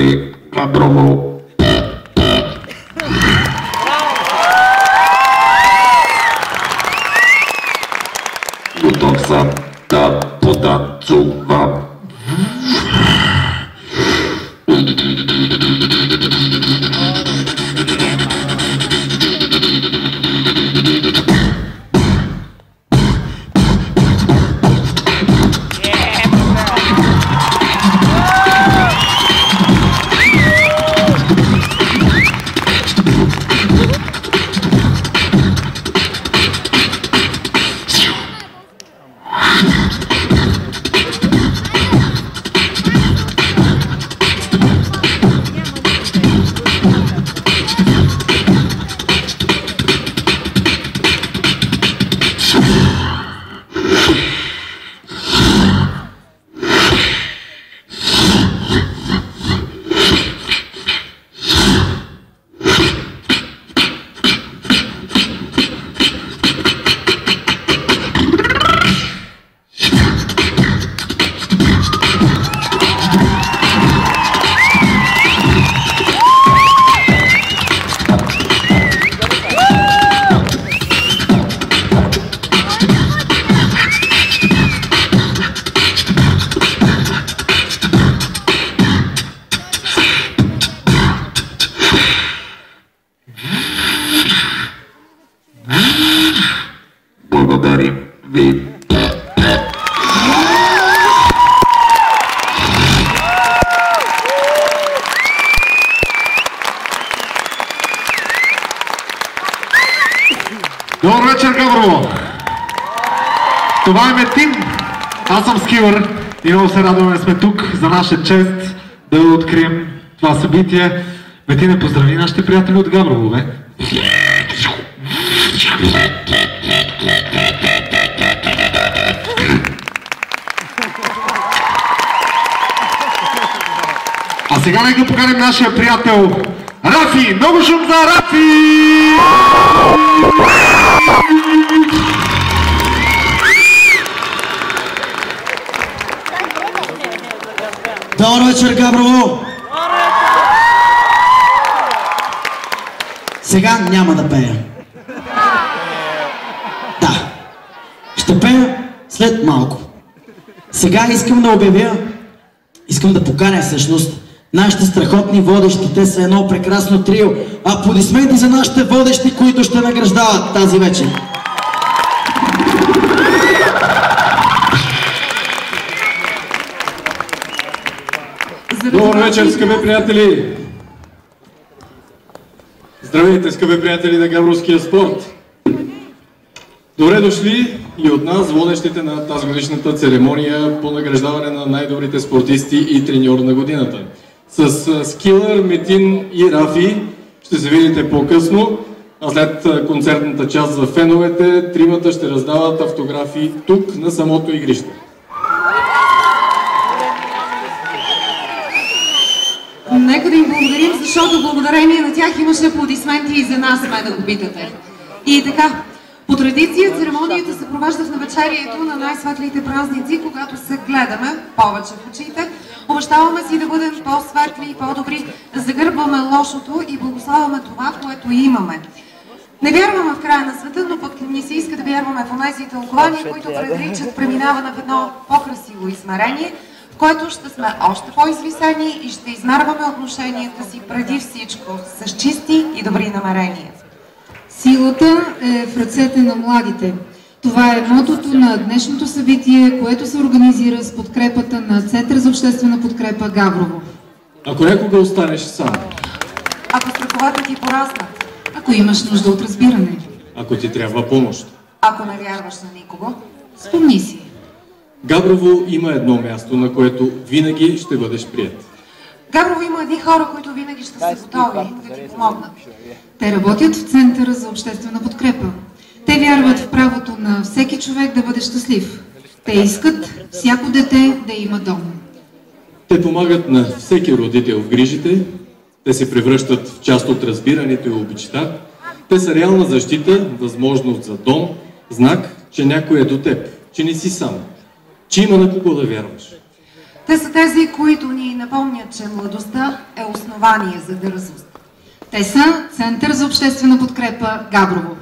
Здравейте, Габрово! Готов съм да потанцувам. Благодарим ви. Добър вечер, Габрово! Това е Метин. Аз съм Скилър и много се радваме сме тук за наша чест да открием това събитие. Метине, поздрави нашите приятели от Габрово, бе! А сега нека поканим нашия приятел Рафи! Много шум за Рафи! Добър вечер, Габрово! Сега няма да пея. Да, ще пея след малко. Сега искам да обявя, искам да поканя всъщност нашите страхотни водещи. Те са едно прекрасно трио. Аплодисменти за нашите водещи, които ще награждават тази вечер. Добър вечер, скъпи приятели! Здравейте, скъпи приятели на Габровския спорт! Добре дошли и от нас, водещите на тази годишната церемония по награждаване на най-добрите спортисти и треньор на годината. С Скилър, Метин и Рафи ще се видите по-късно, а след концертната част за феновете, тримата ще раздават автографи тук на самото игрище. Нека да им благодарим, защото благодарение на тях имаше аплодисменти и за нас, ме да го питате. И така, по традиция церемонията се провежда в навечерието на най-светлите празници, когато се гледаме повече в очите. Обещаваме си да бъдем по-светли и по-добри, да загърбваме лошото и благославяме това, което имаме. Не вярваме в края на света, но пък ни се иска да вярваме в онези тълкования, които предричат преминаване в едно по-красиво измерение, в което ще сме още по-извисени и ще измерваме отношенията си преди всичко с чисти и добри намерения. Силата е в ръцете на младите. Това е мотото на днешното събитие, което се организира с подкрепата на Център за обществена подкрепа Габрово. Ако някога останеш сам. Ако страховете ти пораснат. Ако имаш нужда от разбиране. Ако ти трябва помощ. Ако не вярваш на никого. Спомни си. Габрово има едно място, на което винаги ще бъдеш прият. Габрово има едни хора, които винаги ще са готови да ти помогнат. Те работят в Центъра за обществена подкрепа. Те вярват в правото на всеки човек да бъде щастлив. Те искат всяко дете да има дом. Те помагат на всеки родител в грижите, те се превръщат в част от разбирането и обичта, те са реална защита, възможност за дом, знак, че някой е до теб, че не си сам, че има на кого да вярваш. Те са тези, които ни напомнят, че младостта е основание за дързост. Те са Център за обществена подкрепа Габрово.